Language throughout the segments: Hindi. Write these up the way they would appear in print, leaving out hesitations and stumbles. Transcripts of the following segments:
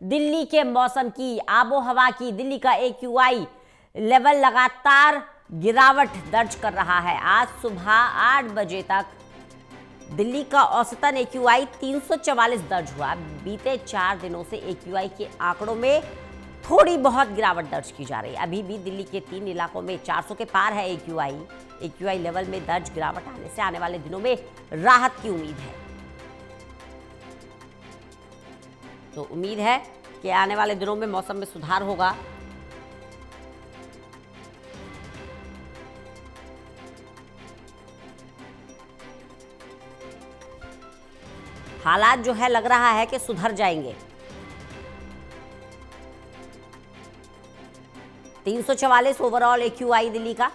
दिल्ली के मौसम की, आबो हवा की। दिल्ली का AQI लेवल लगातार गिरावट दर्ज कर रहा है। आज सुबह 8 बजे तक दिल्ली का औसतन AQI 344 दर्ज हुआ। बीते 4 दिनों से AQI के आंकड़ों में थोड़ी बहुत गिरावट दर्ज की जा रही है। अभी भी दिल्ली के 3 इलाकों में 400 के पार है AQI लेवल में दर्ज गिरावट आने से आने वाले दिनों में राहत की उम्मीद है। तो उम्मीद है कि आने वाले दिनों में मौसम में सुधार होगा। हालात जो है लग रहा है कि सुधर जाएंगे। 344 ओवरऑल AQI दिल्ली का।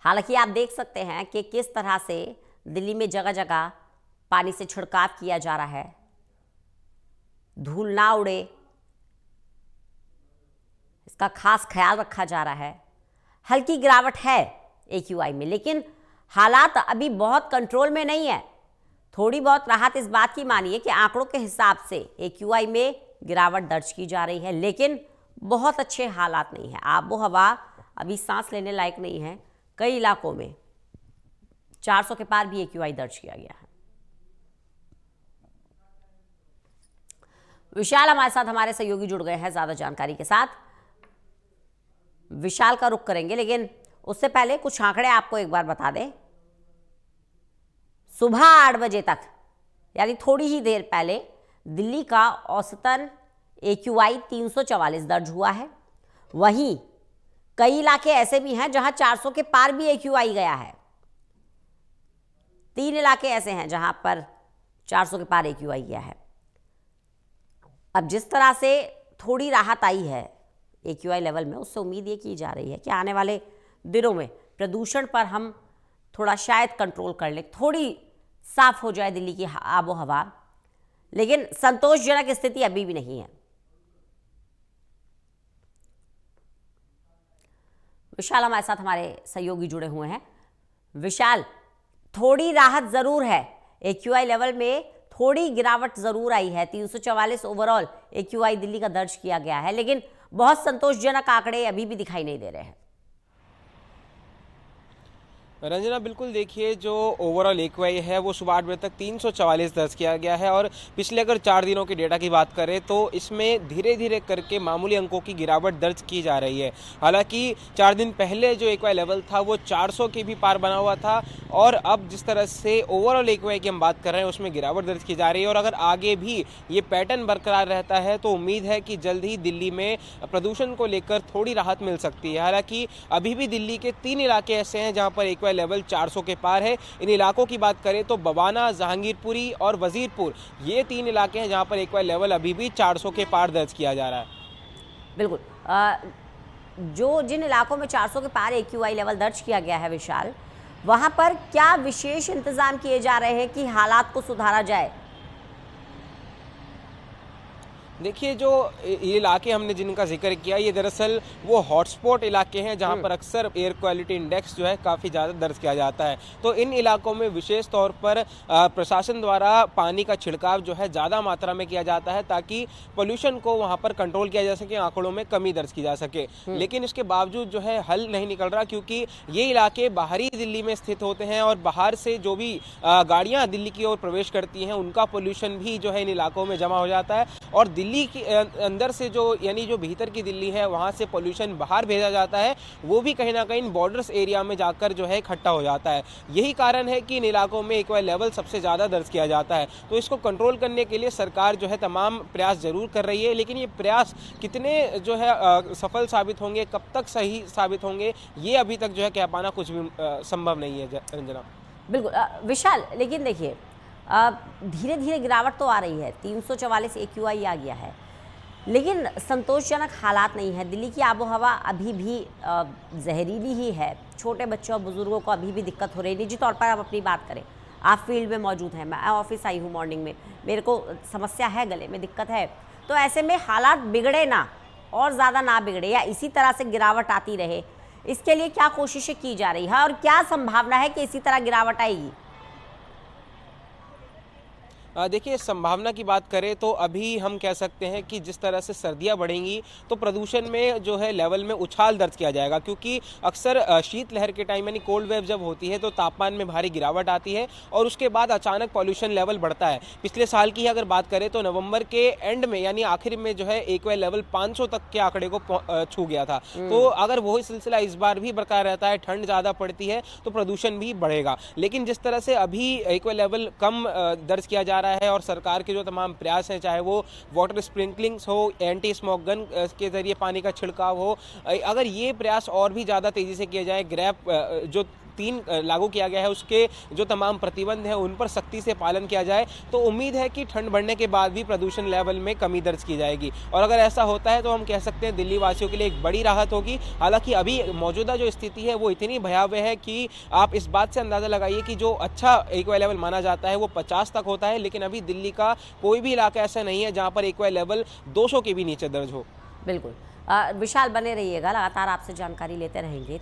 हालांकि आप देख सकते हैं कि किस तरह से दिल्ली में जगह जगह पानी से छिड़काव किया जा रहा है, धूल ना उड़े इसका खास ख्याल रखा जा रहा है। हल्की गिरावट है AQI में, लेकिन हालात अभी बहुत कंट्रोल में नहीं है। थोड़ी बहुत राहत इस बात की मानिए कि आंकड़ों के हिसाब से AQI में गिरावट दर्ज की जा रही है, लेकिन बहुत अच्छे हालात नहीं है। आबो हवा अभी सांस लेने लायक नहीं है। कई इलाकों में 400 के पार भी AQI दर्ज किया गया है। विशाल हमारे साथ, हमारे सहयोगी जुड़ गए हैं ज्यादा जानकारी के साथ। विशाल का रुख करेंगे, लेकिन उससे पहले कुछ आंकड़े आपको एक बार बता दें। सुबह 8 बजे तक यानी थोड़ी ही देर पहले दिल्ली का औसतन AQI 344 दर्ज हुआ है। वहीं कई इलाके ऐसे भी हैं जहां 400 के पार भी AQI गया है। 3 इलाके ऐसे हैं जहां पर 400 के पार AQI गया है। अब जिस तरह से थोड़ी राहत आई है AQI लेवल में, उससे उम्मीद ये की जा रही है कि आने वाले दिनों में प्रदूषण पर हम थोड़ा शायद कंट्रोल कर लें, थोड़ी साफ हो जाए दिल्ली की आबो हवा, लेकिन संतोषजनक स्थिति अभी भी नहीं है। विशाल हमारे साथ, हमारे सहयोगी जुड़े हुए हैं। विशाल, थोड़ी राहत जरूर है, AQI लेवल में थोड़ी गिरावट जरूर आई है। 344 ओवरऑल AQI दिल्ली का दर्ज किया गया है, लेकिन बहुत संतोषजनक आंकड़े अभी भी दिखाई नहीं दे रहे हैं। रंजना, बिल्कुल देखिए, जो ओवरऑल AQI है वो सुबह 8 बजे तक 344 दर्ज किया गया है और पिछले अगर 4 दिनों के डेटा की बात करें तो इसमें धीरे धीरे करके मामूली अंकों की गिरावट दर्ज की जा रही है। हालांकि 4 दिन पहले जो AQI लेवल था वो 400 के भी पार बना हुआ था और अब जिस तरह से ओवरऑल AQI की हम बात कर रहे हैं उसमें गिरावट दर्ज की जा रही है और अगर आगे भी ये पैटर्न बरकरार रहता है तो उम्मीद है कि जल्द ही दिल्ली में प्रदूषण को लेकर थोड़ी राहत मिल सकती है। हालांकि अभी भी दिल्ली के 3 इलाके ऐसे हैं जहाँ पर AQI लेवल 400 के पार है। इन इलाकों की बात करें तो बवाना, जहांगीरपुरी और वजीरपुर, ये 3 इलाके हैं जहां पर AQI लेवल अभी भी 400 के पार दर्ज किया जा रहा है। बिल्कुल, जो जिन इलाकों में 400 के पार AQI लेवल दर्ज किया गया है विशाल, वहां पर क्या विशेष इंतजाम किए जा रहे हैं कि हालात को सुधारा जाए? देखिए, जो ये इलाके हमने जिनका जिक्र किया, ये दरअसल वो हॉटस्पॉट इलाके हैं जहां पर अक्सर एयर क्वालिटी इंडेक्स जो है काफ़ी ज़्यादा दर्ज किया जाता है। तो इन इलाकों में विशेष तौर पर प्रशासन द्वारा पानी का छिड़काव जो है ज़्यादा मात्रा में किया जाता है ताकि पोल्यूशन को वहां पर कंट्रोल किया जा सके, आंकड़ों में कमी दर्ज की जा सके। लेकिन इसके बावजूद जो है हल नहीं निकल रहा, क्योंकि ये इलाके बाहरी दिल्ली में स्थित होते हैं और बाहर से जो भी गाड़ियाँ दिल्ली की ओर प्रवेश करती हैं उनका पोल्यूशन भी जो है इन इलाकों में जमा हो जाता है और दिल्ली की अंदर से जो यानी जो भीतर की दिल्ली है वहां से पोल्यूशन बाहर भेजा जाता है, वो भी कहीं ना कहीं बॉर्डर्स एरिया में जाकर जो है इकट्ठा हो जाता है। यही कारण है कि इन इलाकों में AQI लेवल सबसे ज़्यादा दर्ज किया जाता है। तो इसको कंट्रोल करने के लिए सरकार जो है तमाम प्रयास जरूर कर रही है, लेकिन ये प्रयास कितने जो है सफल साबित होंगे, कब तक सही साबित होंगे, ये अभी तक जो है कह पाना कुछ भी संभव नहीं है रंजना। बिल्कुल विशाल, लेकिन देखिए धीरे धीरे गिरावट तो आ रही है। 344 AQI आ गया है, लेकिन संतोषजनक हालात नहीं है। दिल्ली की आबो हवा अभी भी जहरीली ही है। छोटे बच्चों और बुजुर्गों को अभी भी दिक्कत हो रही है। निजी तौर पर आप अपनी बात करें, आप फील्ड में मौजूद हैं, मैं ऑफिस आई हूँ मॉर्निंग में, मेरे को समस्या है, गले में दिक्कत है, तो ऐसे में हालात बिगड़े ना और ज़्यादा ना बिगड़े या इसी तरह से गिरावट आती रहे, इसके लिए क्या कोशिशें की जा रही है और क्या संभावना है कि इसी तरह गिरावट आएगी? देखिए, संभावना की बात करें तो अभी हम कह सकते हैं कि जिस तरह से सर्दियां बढ़ेंगी तो प्रदूषण में जो है लेवल में उछाल दर्ज किया जाएगा, क्योंकि अक्सर शीतलहर के टाइम यानी कोल्ड वेव जब होती है तो तापमान में भारी गिरावट आती है और उसके बाद अचानक पॉल्यूशन लेवल बढ़ता है। पिछले साल की अगर बात करें तो नवंबर के एंड में यानी आखिर में जो है एक्वा लेवल 500 तक के आंकड़े को छू गया था। तो अगर वही सिलसिला इस बार भी बरकरार रहता है, ठंड ज़्यादा पड़ती है तो प्रदूषण भी बढ़ेगा। लेकिन जिस तरह से अभी एक्वा लेवल कम दर्ज किया जा रहा है और सरकार के जो तमाम प्रयास हैं, चाहे वो वाटर स्प्रिंकलिंग्स हो, एंटी स्मोक गन के जरिए पानी का छिड़काव हो, अगर ये प्रयास और भी ज़्यादा तेज़ी से किया जाए, ग्रैप जो 3 लागू किया गया है उसके जो तमाम प्रतिबंध हैं उन पर सख्ती से पालन किया जाए, तो उम्मीद है कि ठंड बढ़ने के बाद भी प्रदूषण लेवल में कमी दर्ज की जाएगी। और अगर ऐसा होता है तो हम कह सकते हैं दिल्ली वासियों के लिए एक बड़ी राहत होगी। हालांकि अभी मौजूदा जो स्थिति है वो इतनी भयावह है कि आप इस बात से अंदाज़ा लगाइए कि जो अच्छा एक्वा लेवल माना जाता है वो 50 तक होता है, लेकिन अभी दिल्ली का कोई भी इलाका ऐसा नहीं है जहाँ पर एक्वा लेवल 200 के भी नीचे दर्ज हो। बिल्कुल। विशाल, बने रहिएगा, लगातार आपसे जानकारी लेते रहेंगे।